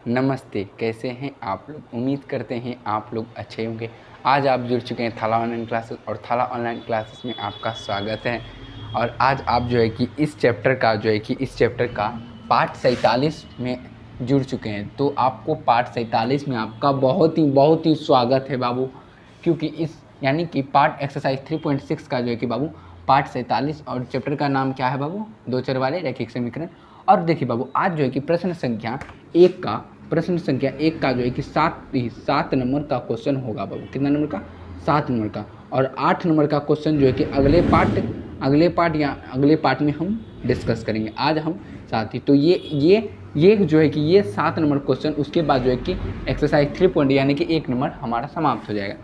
नमस्ते, कैसे हैं आप लोग। उम्मीद करते हैं आप लोग अच्छे होंगे। आज आप जुड़ चुके हैं थाला ऑनलाइन क्लासेस और थाला ऑनलाइन क्लासेस में आपका स्वागत है। और आज आप जो है कि इस चैप्टर का पार्ट 47 में जुड़ चुके हैं। तो आपको पार्ट 47 में आपका बहुत ही स्वागत है बाबू, क्योंकि इस यानी कि पार्ट एक्सरसाइज 3.6 का जो है कि बाबू पार्ट 47 और चैप्टर का नाम क्या है बाबू, दो चर वाले रैखिक समीकरण। और देखिए बाबू, आज जो है कि प्रश्न संख्या एक का जो है कि सात नंबर का क्वेश्चन होगा बाबू। कितना नंबर का? 7 नंबर का। और 8 नंबर का क्वेश्चन जो है कि अगले पार्ट में हम डिस्कस करेंगे। आज हम साथ ही तो ये जो है कि ये 7 नंबर क्वेश्चन, उसके बाद जो है कि एक्सरसाइज 3 पॉइंट यानी कि 1 नंबर हमारा समाप्त हो जाएगा।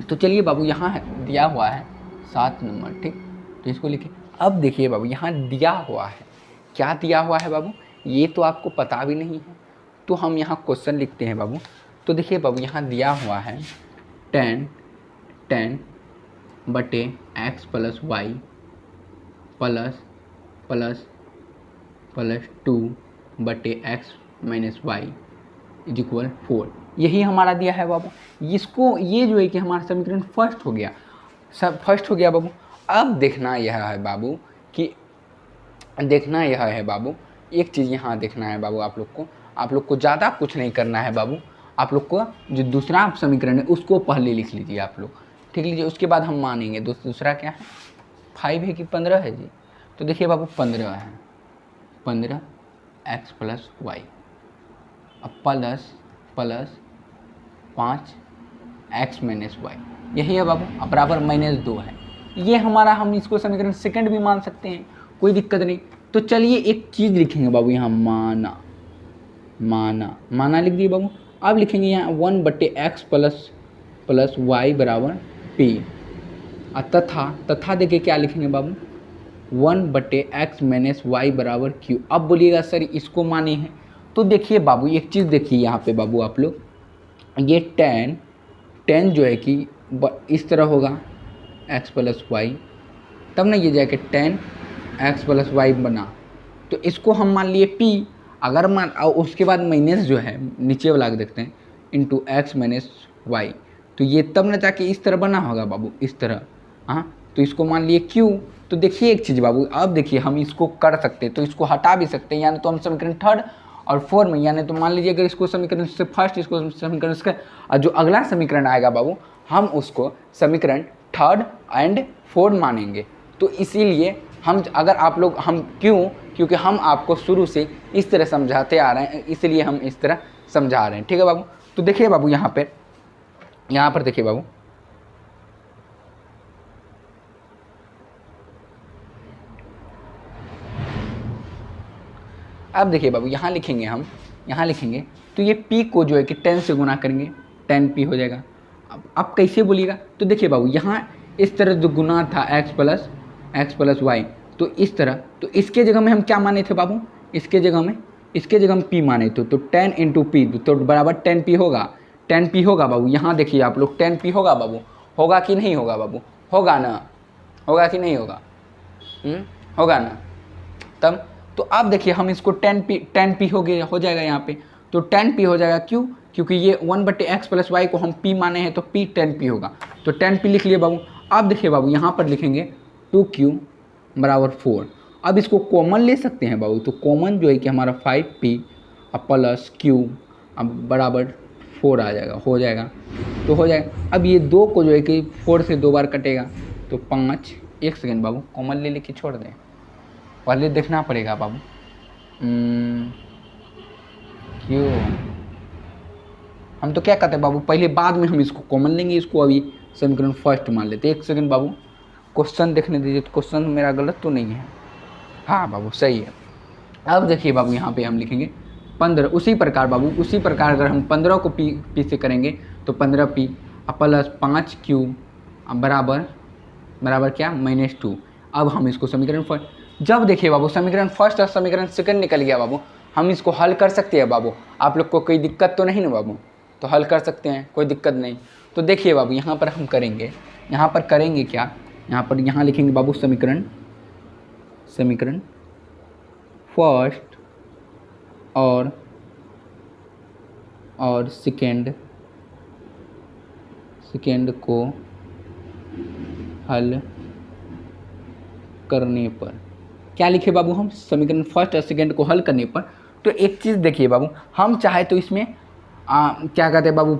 तो चलिए बाबू, यहाँ दिया हुआ है 7 नंबर, ठीक। तो इसको लिखिए। अब देखिए बाबू, यहाँ दिया हुआ है, क्या दिया हुआ है बाबू, ये तो आपको पता भी नहीं है। तो हम यहाँ क्वेश्चन लिखते हैं बाबू। तो देखिए बाबू, यहाँ दिया हुआ है 10 बटे x प्लस वाई प्लस 2 बटे x minus y is equal 4। यही हमारा दिया है बाबू। इसको ये जो है कि हमारा समीकरण फर्स्ट हो गया बाबू। अब देखना यह है बाबू एक चीज़ यहाँ देखना है बाबू। आप लोग को ज़्यादा कुछ नहीं करना है बाबू। आप लोग को जो दूसरा समीकरण है उसको पहले लिख लीजिए आप लोग, ठीक लीजिए। उसके बाद हम मानेंगे। दूसरा क्या है? 5 है कि 15 है जी? तो देखिए बाबू, 15 है। 15 x प्लस वाई अब प्लस 5 x माइनस वाई, यही है बाबू। अब बराबर -2 है। ये हमारा, हम इसको समीकरण सेकंड भी मान सकते हैं, कोई दिक्कत नहीं। तो चलिए एक चीज़ लिखेंगे बाबू यहाँ, माना लिख दिए बाबू। अब लिखेंगे यहाँ 1 बटे एक्स प्लस वाई बराबर पी। तथा देखिए क्या लिखेंगे बाबू, 1 बटे एक्स माइनस वाई बराबर क्यू। अब बोलिएगा सर इसको माने हैं। तो देखिए बाबू, एक चीज़ देखिए यहाँ पे बाबू, आप लोग ये 10 जो है कि इस तरह होगा x प्लस वाई, तब ना ये जाके 10 x प्लस वाई बना। तो इसको हम मान लिए p। अगर उसके बाद माइनस जो है नीचे वाला देखते हैं, इंटू एक्स माइनस वाई, तो ये तब ना जाके इस तरह बना होगा बाबू, इस तरह। हाँ, तो इसको मान लिए q। तो देखिए एक चीज़ बाबू, अब देखिए हम इसको कर सकते हैं, तो इसको हटा भी सकते हैं, यानी तो हम समीकरण 3 और 4 में, यानी तो मान लीजिए अगर इसको समीकरण से फर्स्ट, इसको समीकरण से, और जो अगला समीकरण आएगा बाबू, हम उसको समीकरण 3 एंड 4 मानेंगे। तो इसीलिए क्योंकि हम आपको शुरू से इस तरह समझाते आ रहे हैं, इसलिए हम इस तरह समझा रहे हैं, ठीक है बाबू। तो देखिए बाबू, यहाँ पर देखिए बाबू, अब देखिए बाबू, यहाँ लिखेंगे तो ये p को जो है कि 10 से गुना करेंगे, 10p हो जाएगा। अब कैसे बोलिएगा, तो देखिए बाबू, यहाँ इस तरह जो गुना था x प्लस वाई, तो इस तरह, तो इसके जगह में हम क्या माने थे बाबू, इसके जगह में p माने थे। तो 10 इंटू पी तो बराबर 10p होगा बाबू। यहाँ देखिए आप लोग, 10p होगा बाबू, होगा कि नहीं होगा बाबू, होगा ना, होगा कि नहीं होगा, होगा ना। तब तो अब देखिए हम इसको 10p हो जाएगा यहाँ पे। तो 10p हो जाएगा, क्यों? क्योंकि ये 1 बटे एक्स प्लस वाई को हम p माने हैं, तो p 10p होगा। तो 10p लिख लिए बाबू। अब देखिए बाबू, यहाँ पर लिखेंगे 2q बराबर 4। अब इसको कॉमन ले सकते हैं बाबू। तो कॉमन जो है कि हमारा 5p अब प्लस q अब बराबर 4 आ जाएगा, हो जाएगा। अब ये 2 को जो है कि 4 से 2 बार कटेगा, तो 5। एक सेकेंड बाबू, कॉमन ले लेके छोड़ दें, पहले देखना पड़ेगा बाबू। क्यों हम तो क्या कहते हैं बाबू, पहले बाद में हम इसको कॉमन लेंगे, इसको अभी समीकरण फर्स्ट मान लेते। एक सेकंड बाबू, क्वेश्चन देखने दीजिए। तो क्वेश्चन मेरा गलत तो नहीं है? हाँ बाबू, सही है। अब देखिए बाबू, यहाँ पे हम लिखेंगे 15। उसी प्रकार अगर हम 15 को p से करेंगे, तो 15p प्लस 5q बराबर क्या, -2। अब हम इसको समीकरण फर्स्ट, जब देखिए बाबू समीकरण फर्स्ट और समीकरण सेकंड निकल गया बाबू, हम इसको हल कर सकते हैं बाबू। आप लोग को कोई दिक्कत तो नहीं ना बाबू? तो हल कर सकते हैं, कोई दिक्कत नहीं। तो देखिए बाबू, यहाँ पर हम करेंगे क्या, यहाँ लिखेंगे बाबू समीकरण फर्स्ट और और सेकेंड को हल करने पर क्या लिखे बाबू हम, समीकरण फर्स्ट और सेकेंड को हल करने पर। तो एक चीज़ देखिए बाबू, हम चाहे तो इसमें क्या कहते हैं बाबू,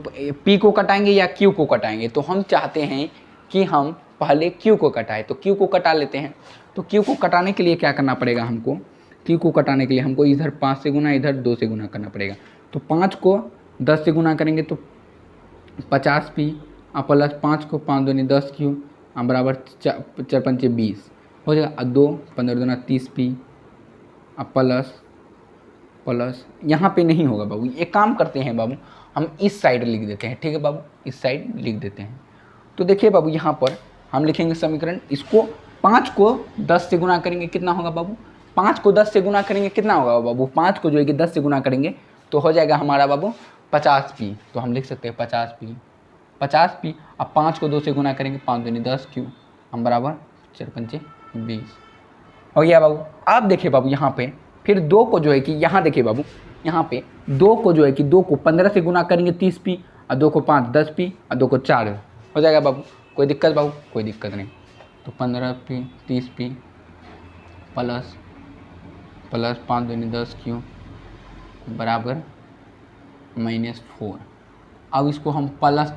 पी को कटाएंगे या क्यू को कटाएंगे। तो हम चाहते हैं कि हम पहले क्यू को कटाएं, तो क्यू को कटा लेते हैं। तो क्यू को कटाने के लिए क्या करना पड़ेगा हमको, क्यू को कटाने के लिए हमको इधर 5 से गुना, इधर 2 से गुना करना पड़ेगा। तो 5 को 10 से गुना करेंगे तो 50p प्लस 5 को 5 दूनी 10 क्यू बराबर 4 पंचे 20 हो जाएगा। 2 15 दूना 30p प्लस यहाँ पे नहीं होगा बाबू, एक काम करते हैं बाबू, हम इस साइड लिख देते हैं, ठीक है बाबू, इस साइड लिख देते हैं। तो देखिए बाबू यहाँ पर हम लिखेंगे समीकरण, इसको 5 को 10 से गुना करेंगे कितना होगा बाबू, 5 को 10 से गुना करेंगे कितना होगा बाबू, 5 को जो है कि 10 से गुना करेंगे तो हो जाएगा हमारा बाबू 50p। तो हम लिख सकते हैं 50p। अब 5 को 2 से गुना करेंगे, 5 दूनी 10 क्यू हम बराबर 4 पंचे 20 हो गया बाबू। अब देखिए बाबू यहाँ पे फिर 2 को जो है कि यहाँ देखिए बाबू, यहाँ पे 2 को जो है कि 2 को 15 से गुना करेंगे 30p और 2 को 5 10p और 2 को 4 हो जाएगा बाबू। कोई दिक्कत बाबू, कोई दिक्कत नहीं। तो 15p 30p प्लस 5 दूनी 10 क्यू बराबर -4। अब इसको हम प्लस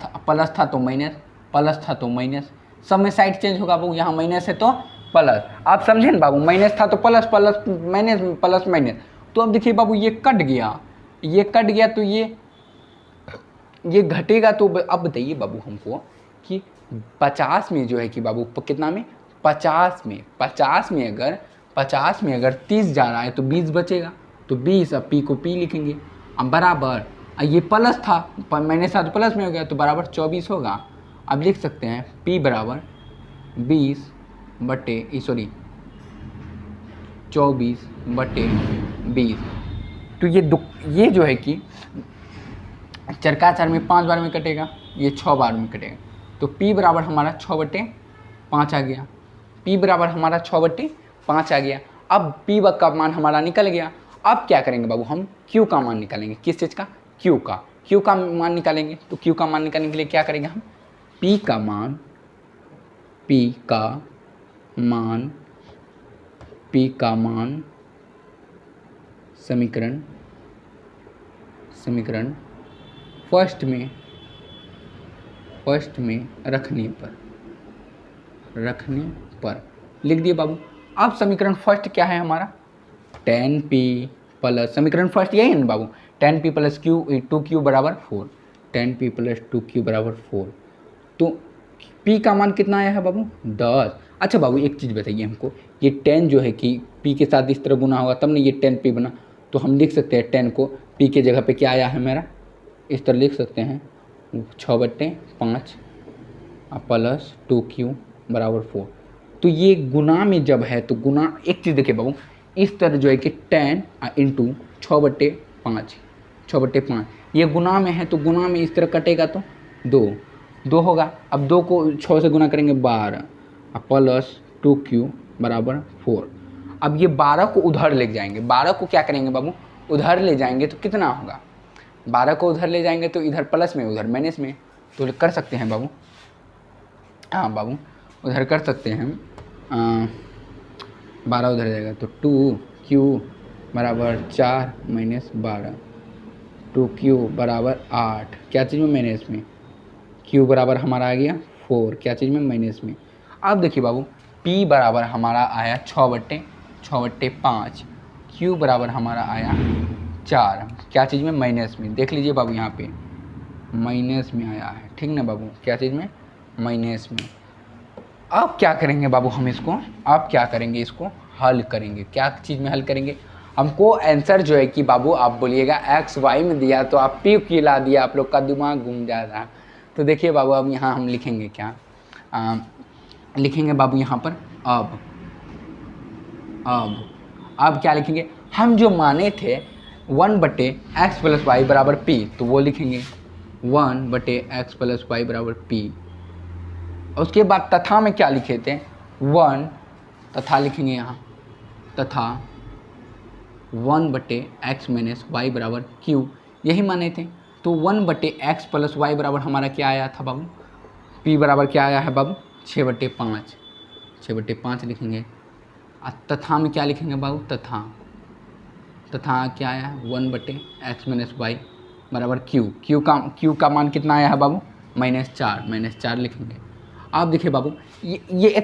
था तो माइनस, प्लस था तो माइनस, सब में साइड चेंज होगा बाबू, यहाँ माइनस है तो प्लस, आप समझे ना बाबू, माइनस था तो plus, plus minus, plus minus. तो अब देखिए बाबू ये कट गया, तो ये घटेगा। तो अब बताइए बाबू हमको कि 50 में जो है कि बाबू कितना में, 50 में अगर 30 जा रहा है तो 20 बचेगा, तो 20 अब पी को पी लिखेंगे, अब बराबर ये प्लस था, माइनस था तो प्लस में हो गया तो बराबर 24 होगा। अब लिख सकते हैं P बराबर 24 बटे 20। तो ये जो है कि चरका 4 में 5 बार में कटेगा, ये 6 बार में कटेगा। तो P बराबर हमारा 6/5 आ गया, P बराबर हमारा 6/5 आ गया। अब P का मान हमारा निकल गया। अब क्या करेंगे बाबू, हम Q का मान निकालेंगे। किस चीज़ का, Q का मान निकालेंगे। तो Q का मान निकालने के लिए क्या करेंगे हम, P का मान समीकरण फर्स्ट में रखने पर लिख दिए बाबू। अब समीकरण फर्स्ट क्या है हमारा, 10p प्लस, समीकरण फर्स्ट यही है ना बाबू, 10p प्लस 2q बराबर 4, 10p प्लस 2q बराबर 4। तो p का मान कितना आया है बाबू, 10। अच्छा बाबू एक चीज़ बताइए हमको, ये 10 जो है कि p के साथ इस तरह गुना होगा तब ना ये 10p बना। तो हम लिख सकते हैं 10 को p के जगह पे क्या आया है मेरा, इस तरह लिख सकते हैं 6/5 प्लस 2q बराबर 4। तो ये गुना में जब है तो गुना, एक चीज़ देखिए बाबू, इस तरह जो है कि 10 इंटू 6/5 ये गुना में है तो गुना में इस तरह कटेगा तो 2 होगा। अब 2 को 6 से गुना करेंगे 12 प्लस 2q बराबर 4। अब ये 12 को उधर ले जाएंगे, 12 को क्या करेंगे बाबू, उधर ले जाएंगे तो कितना होगा, 12 को उधर ले जाएंगे तो इधर प्लस में उधर माइनस में, तो कर सकते हैं बाबू, हाँ बाबू उधर कर सकते हैं। 12 उधर जाएगा तो 2q बराबर 4 माइनस 12, 2q बराबर 8, क्या चीज़ में माइनस में, q बराबर हमारा आ गया 4, क्या चीज़ में माइनस में। अब देखिए बाबू p बराबर हमारा आया 6/5, q बराबर हमारा आया 4, क्या चीज़ में, माइनस में। देख लीजिए बाबू यहाँ पे माइनस में आया है, ठीक ना बाबू, क्या चीज़ में, माइनस में। अब क्या करेंगे बाबू हम इसको, अब क्या करेंगे, इसको हल करेंगे। क्या चीज़ में हल करेंगे, हमको आंसर जो है कि बाबू आप बोलिएगा x y में दिया तो आप p की ला दिया, आप लोग का दिमाग घूम जा रहा। तो देखिए बाबू अब यहाँ हम लिखेंगे क्या, लिखेंगे बाबू यहाँ पर अब क्या लिखेंगे, हम जो माने थे 1/x + y बराबर p, तो वो लिखेंगे 1/x + y बराबर p। उसके बाद तथा में क्या लिखे थे, 1 तथा लिखेंगे यहाँ, तथा 1/x - y बराबर q, यही माने थे। तो 1/x प्लस वाई बराबर हमारा क्या आया था बाबू, p बराबर क्या आया है बाबू 6/5, 6/5 लिखेंगे। तथा में क्या लिखेंगे बाबू, तथा क्या आया है 1/x माइनस वाई बराबर क्यू का मान कितना आया है बाबू -4 लिखेंगे। आप देखिए बाबू ये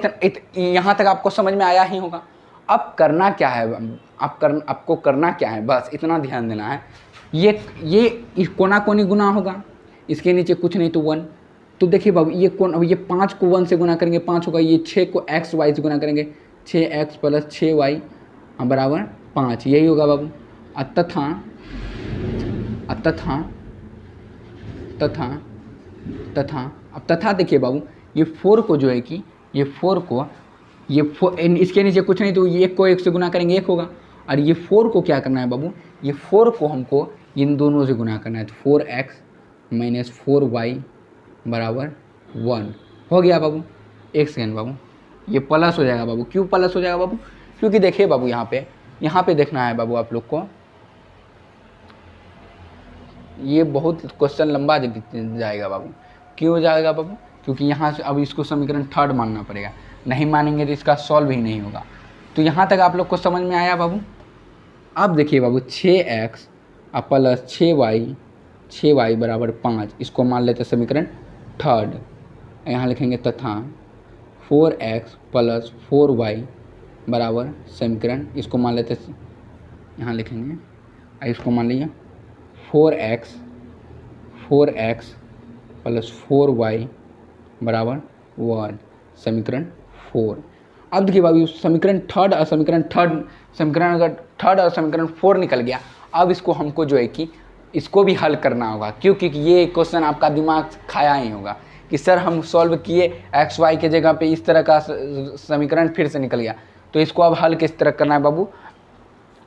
यहाँ तक आपको समझ में आया ही होगा। अब करना क्या है, आपको करना क्या है, बस इतना ध्यान देना है। ये कोना कोनी गुना होगा, इसके नीचे कुछ नहीं तो 1। तो देखिए बाबू ये कौन, अब ये 5 को 1 से गुना करेंगे 5 होगा, ये 6 को x y से गुना करेंगे 6x प्लस 6y बराबर 5, यही होगा बाबू। तथा अब तथा देखिए बाबू ये 4 को जो है कि ये 4 को इसके नीचे कुछ नहीं तो ये 1 को 1 से गुना करेंगे 1 होगा, और ये 4 को क्या करना है बाबू, ये 4 को हमको इन दोनों से गुना करना है, तो 4x माइनस 4y बराबर 1 हो गया बाबू। एक सेकेंड बाबू, ये प्लस हो जाएगा बाबू, क्यों प्लस हो जाएगा बाबू, क्योंकि देखिए बाबू यहाँ पे देखना है बाबू आप लोग को, ये बहुत क्वेश्चन लंबा जाएगा बाबू। क्यों जाएगा बाबू, क्योंकि यहाँ से अब इसको समीकरण 3 मानना पड़ेगा, नहीं मानेंगे तो इसका सॉल्व ही नहीं होगा। तो यहाँ तक आप लोग को समझ में आया बाबू। अब देखिए बाबू 6x प्लस 6y बराबर 5, इसको मान लेते समीकरण 3। यहाँ लिखेंगे तथा 4x प्लस 4y बराबर समीकरण, इसको मान लेते, यहाँ लिखेंगे, इसको मान लीजिए 4x प्लस 4y बराबर 1 समीकरण 4। अब देखिए बाबू समीकरण 3 और समीकरण अगर 3 और समीकरण 4 निकल गया, अब इसको हमको जो है कि इसको भी हल करना होगा, क्योंकि ये क्वेश्चन आपका दिमाग खाया ही होगा कि सर हम सॉल्व किए एक्स वाई के जगह पे इस तरह का समीकरण फिर से निकल गया, तो इसको अब हल किस तरह करना है बाबू।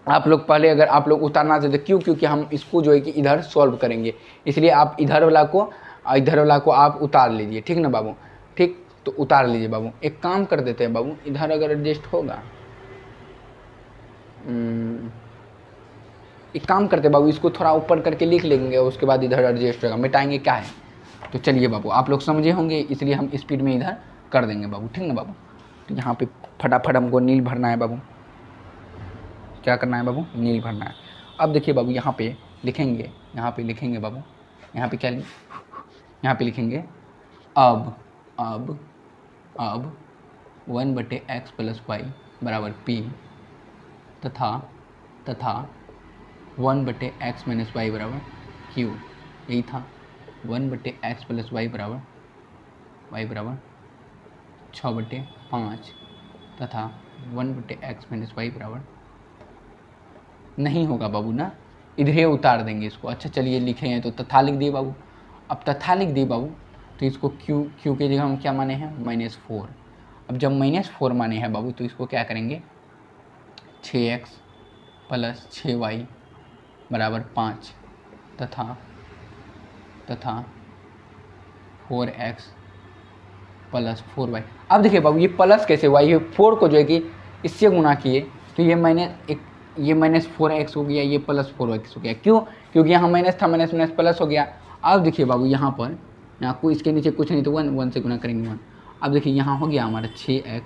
आप लोग पहले अगर आप लोग उतारना चाहते, क्योंकि हम इसको जो है कि इधर सॉल्व करेंगे, इसलिए आप इधर वाला को आप उतार लीजिए, ठीक ना बाबू, ठीक, तो उतार लीजिए बाबू। एक काम कर देते हैं बाबू, इधर अगर एडजस्ट होगा, एक काम करते हैं बाबू, इसको थोड़ा ऊपर करके लिख लेंगे, उसके बाद इधर एडजस्ट होगा, मिटाएंगे क्या है। तो चलिए बाबू, आप लोग समझे होंगे, इसलिए हम स्पीड में इधर कर देंगे बाबू, ठीक ना बाबू। तो यहाँ पे फटाफट हमको नील भरना है बाबू, क्या करना है बाबू, नील भरना है। अब देखिए बाबू यहाँ पे लिखेंगे बाबू, यहाँ पे क्या लिखेंगे, यहाँ पे लिखेंगे अब 1/x प्लस वाई बराबर p तथा 1/x माइनस वाई बराबर q, यही था 1/x प्लस वाई बराबर 6/5 तथा 1/x माइनस वाई बराबर, नहीं होगा बाबू ना, इधर उतार देंगे इसको। अच्छा चलिए लिखे हैं तो तथा लिख दिए बाबू। अब तथा लिख दिए बाबू, तो इसको क्यू के जगह हम क्या माने हैं -4। अब जब -4 माने हैं बाबू, तो इसको क्या करेंगे 6x प्लस 6y बराबर 5 तथा 4x प्लस 4y। अब देखिए बाबू ये प्लस कैसे हुआ, ये 4 को जो है कि इससे गुना किए, तो ये -4x हो गया, ये प्लस 4x हो गया। क्यों, क्योंकि यहाँ माइनस था, माइनस प्लस हो गया। अब देखिए बाबू यहाँ को इसके नीचे कुछ नहीं तो 1 से गुना करेंगे 1। अब देखिए यहाँ हो गया हमारा 6x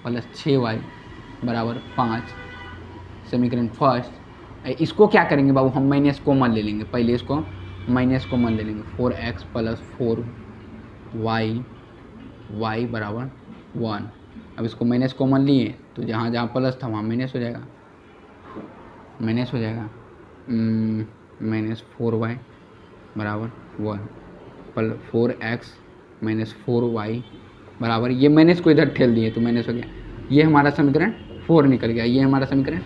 प्लस 6y बराबर 5 समीकरण फर्स्ट। इसको क्या करेंगे बाबू, हम माइनस कॉमन ले लेंगे, पहले इसको माइनस कॉमन ले लेंगे, 4x प्लस 4y बराबर 1। अब इसको माइनस कॉमन लिए तो जहाँ जहाँ प्लस था वहाँ माइनस हो जाएगा, -4y बराबर 1 4x माइनस 4y बराबर, ये माइनस को इधर ठेल दिए तो माइनस हो गया, ये हमारा समीकरण 4 निकल गया, ये हमारा समीकरण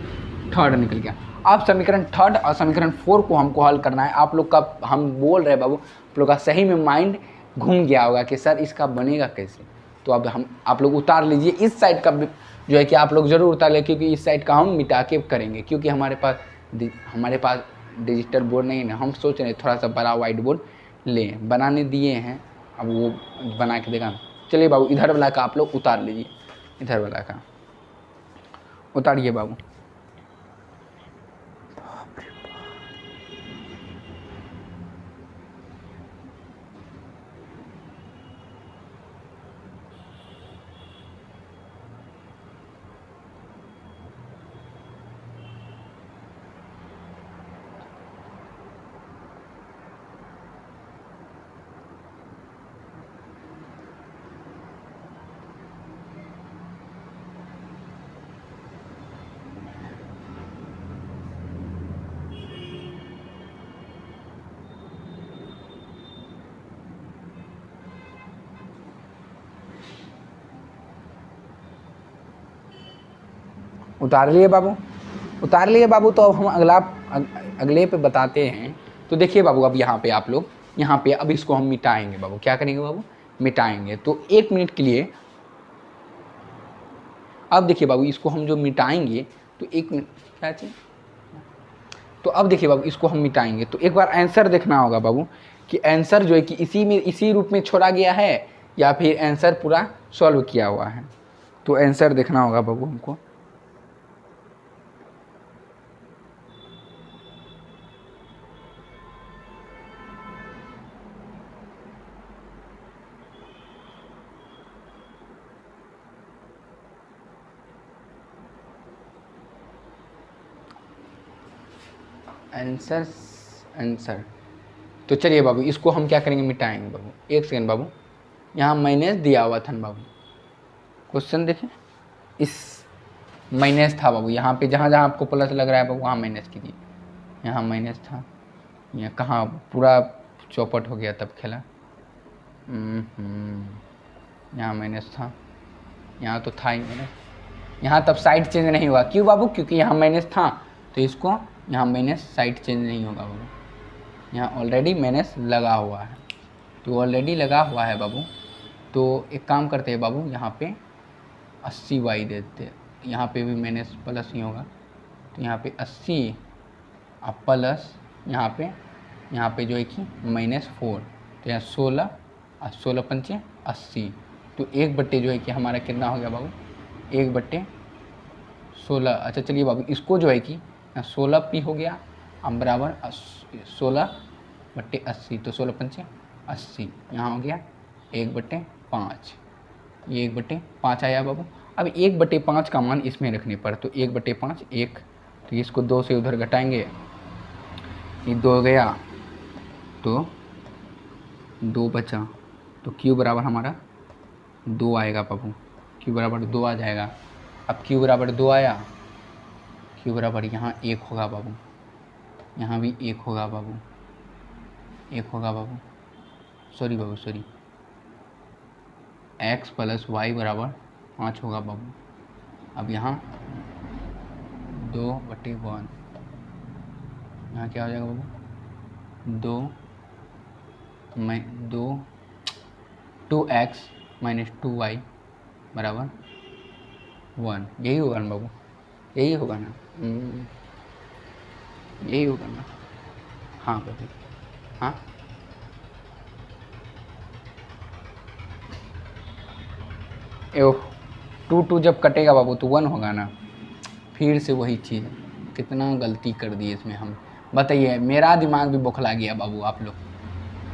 3 निकल गया। अब समीकरण 3 और समीकरण 4 को हमको हल करना है। आप लोग का, हम बोल रहे हैं बाबू, आप लोग का सही में माइंड घूम गया होगा कि सर इसका बनेगा कैसे। तो अब आप लोग उतार लीजिए, इस साइड का जो है कि आप लोग ज़रूर उतार लें, क्योंकि इस साइड का हम मिटा के करेंगे, क्योंकि हमारे पास डिजिटल बोर्ड नहीं है ना, हम सोच रहे हैं थोड़ा सा बड़ा वाइट बोर्ड लें, बनाने दिए हैं, अब वो बना के देगा। चलिए बाबू इधर वाला का आप लोग उतार लीजिए, इधर वाला का उतारिए बाबू। उतार लिए बाबू, उतार लिए बाबू। तो अब हम अगले पे बताते हैं। तो देखिए बाबू, अब यहाँ पे आप लोग यहाँ पे अब इसको हम मिटाएंगे बाबू। क्या करेंगे बाबू? मिटाएंगे। तो 1 मिनट के लिए अब देखिए बाबू, इसको हम जो मिटाएंगे तो 1 मिनट क्या चाहिए। तो अब देखिए बाबू, इसको हम मिटाएंगे तो एक बार आंसर देखना होगा बाबू कि आंसर जो है कि इसी रूप में छोड़ा गया है या फिर आंसर पूरा सॉल्व किया हुआ है। तो आंसर देखना होगा बाबू हमको। आंसर तो चलिए बाबू, इसको हम क्या करेंगे? मिटाएंगे बाबू। 1 सेकेंड बाबू, यहाँ माइनस दिया हुआ था बाबू। क्वेश्चन देखें, इस माइनस था बाबू। यहाँ पे जहाँ जहाँ आपको प्लस लग रहा है बाबू वहाँ माइनस कीजिए। यहाँ माइनस था, यहाँ कहाँ पूरा चौपट हो गया तब खेला। यहाँ माइनस था, यहाँ तो था ही माइनस। यहाँ तब साइड चेंज नहीं हुआ। क्यों बाबू? क्योंकि यहाँ माइनस था तो इसको यहाँ माइनस साइड चेंज नहीं होगा बाबू। यहाँ ऑलरेडी माइनस लगा हुआ है, तो ऑलरेडी लगा हुआ है बाबू। तो एक काम करते हैं बाबू, यहाँ पे 80y देते हैं। यहाँ पे भी माइनस प्लस ही होगा, तो यहाँ पे 80 और प्लस यहाँ पे जो है कि -4, तो यहाँ 16 और 16 पंचे 80। तो 1/, जो है कि हमारा कितना हो गया बाबू? 1/16। अच्छा चलिए बाबू, इसको जो है कि 16p हो गया अब बराबर 16/80। तो 16 पंचे 80, यहाँ हो गया 1/5। ये 1/5 आया बाबू। अब 1/5 का मान इसमें रखने पर तो 1/5 1, तो इसको 2 से उधर घटाएंगे, ये 2 गया तो 2 बचा। तो q बराबर हमारा 2 आएगा बाबू। q बराबर 2 आ जाएगा। अब q बराबर 2 आया, q बराबर यहाँ 1 होगा बाबू, यहाँ भी 1 होगा बाबू, 1 होगा बाबू। सॉरी बाबू, सॉरी, x + y बराबर 5 होगा बाबू। अब यहाँ 2/1, यहाँ क्या हो जाएगा बाबू? 2x - 2y बराबर 1। यही होगा ना बाबू? यही होगा ना? यही होगा ना? हाँ बाबू, हाँ। ओह, 2 जब कटेगा बाबू तो 1 होगा ना? फिर से वही चीज़, कितना गलती कर दी इसमें हम। बताइए, मेरा दिमाग भी बौखला गया बाबू। आप लोग,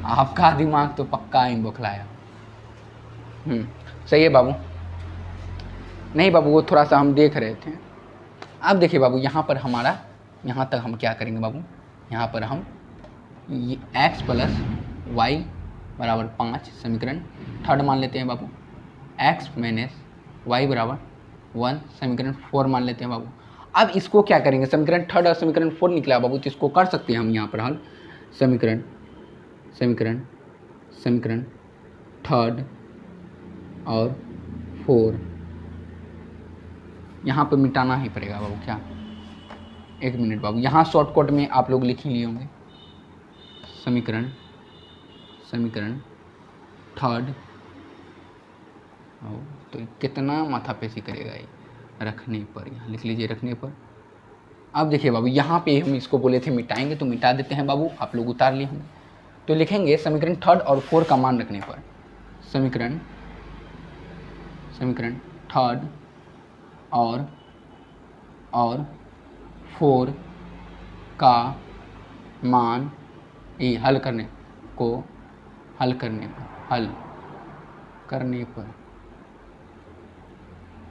आपका दिमाग तो पक्का ही बौखलाया। सही है बाबू। नहीं बाबू, वो थोड़ा सा हम देख रहे थे। अब देखिए बाबू, यहाँ पर हमारा यहाँ तक हम क्या करेंगे बाबू? यहाँ पर हम ये x + y बराबर 5 समीकरण थर्ड मान लेते हैं बाबू। x - y बराबर 1 समीकरण 4 मान लेते हैं बाबू। अब इसको क्या करेंगे? समीकरण थर्ड और समीकरण 4 निकला बाबू, तो इसको कर सकते हैं हम यहाँ पर हल। समीकरण थर्ड और 4 यहाँ पर मिटाना ही पड़ेगा बाबू। क्या? 1 मिनट बाबू, यहाँ शॉर्टकट में आप लोग लिख ही लिए होंगे। समीकरण थर्ड, तो कितना माथापेशी करेगा ये रखने पर। यहाँ लिख लीजिए, रखने पर। अब देखिए बाबू, यहाँ पे हम इसको बोले थे मिटाएंगे, तो मिटा देते हैं बाबू। आप लोग उतार लिए होंगे, तो लिखेंगे समीकरण थर्ड और 4 का मान रखने पर। समीकरण थर्ड और 4 का मान ये हल करने पर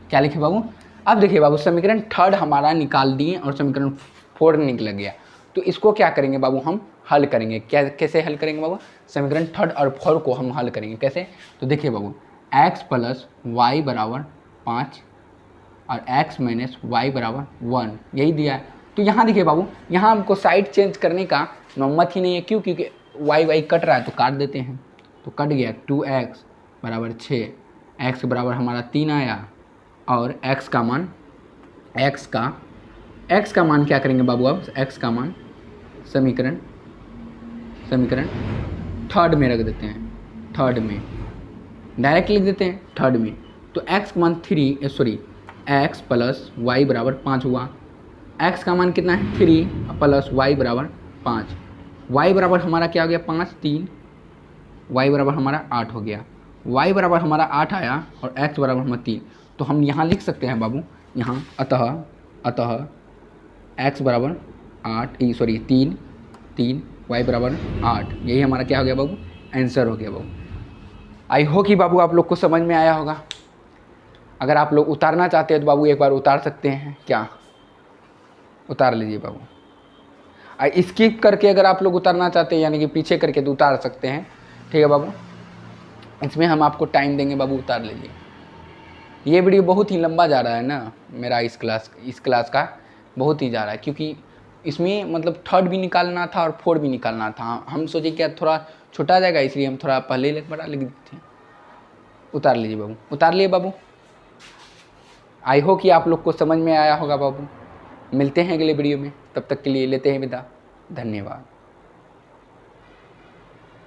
क्या लिखे बाबू? अब देखिए बाबू, समीकरण थर्ड हमारा निकाल दिए और समीकरण 4 निकल गया। तो इसको क्या करेंगे बाबू? हम हल करेंगे। कैसे हल करेंगे बाबू? समीकरण थर्ड और 4 को हम हल करेंगे कैसे? तो देखिए बाबू, x + y बराबर 5 और x - y बराबर 1, यही दिया है। तो यहाँ देखिए बाबू, यहाँ हमको साइड चेंज करने का नौबत ही नहीं है। क्यों? क्योंकि y कट रहा है, तो काट देते हैं। तो कट गया। 2x बराबर 6, x बराबर हमारा 3 आया और x का मान एक्स का मान क्या करेंगे बाबू, अब एक्स का मान समीकरण थर्ड में रख देते हैं, थर्ड में डायरेक्ट लिख देते हैं थर्ड में। तो एक्स का मान एक्स प्लस वाई बराबर 5 हुआ। एक्स का मान कितना है 3 प्लस वाई बराबर 5। वाई बराबर हमारा क्या हो गया 5 3, वाई बराबर हमारा 8 हो गया। वाई बराबर हमारा 8 आया और एक्स बराबर हमारा 3। तो हम यहाँ लिख सकते हैं बाबू, यहाँ अतः एक्स बराबर 3 वाई बराबर 8। यही हमारा क्या हो गया बाबू, आंसर हो गया बाबू। आई होप कि बाबू आप लोग को समझ में आया होगा। अगर आप लोग उतारना चाहते हैं तो बाबू एक बार उतार सकते हैं, क्या उतार लीजिए बाबू। स्किप करके अगर आप लोग उतारना चाहते हैं यानी कि पीछे करके तो उतार सकते हैं, ठीक है बाबू। इसमें हम आपको टाइम देंगे बाबू, उतार लीजिए। ये वीडियो बहुत ही लंबा जा रहा है ना मेरा, इस क्लास का बहुत ही जा रहा है, क्योंकि इसमें मतलब थर्ड भी निकालना था और फोर्थ भी निकालना था। हम सोचे क्या थोड़ा छोटा जाएगा, इसलिए हम थोड़ा पहले बड़ा लिख देते हैं। उतार लीजिए बाबू, उतार लिए बाबू। आई होप कि आप लोग को समझ में आया होगा बाबू। मिलते हैं अगले वीडियो में, तब तक के लिए लेते हैं विदा, धन्यवाद।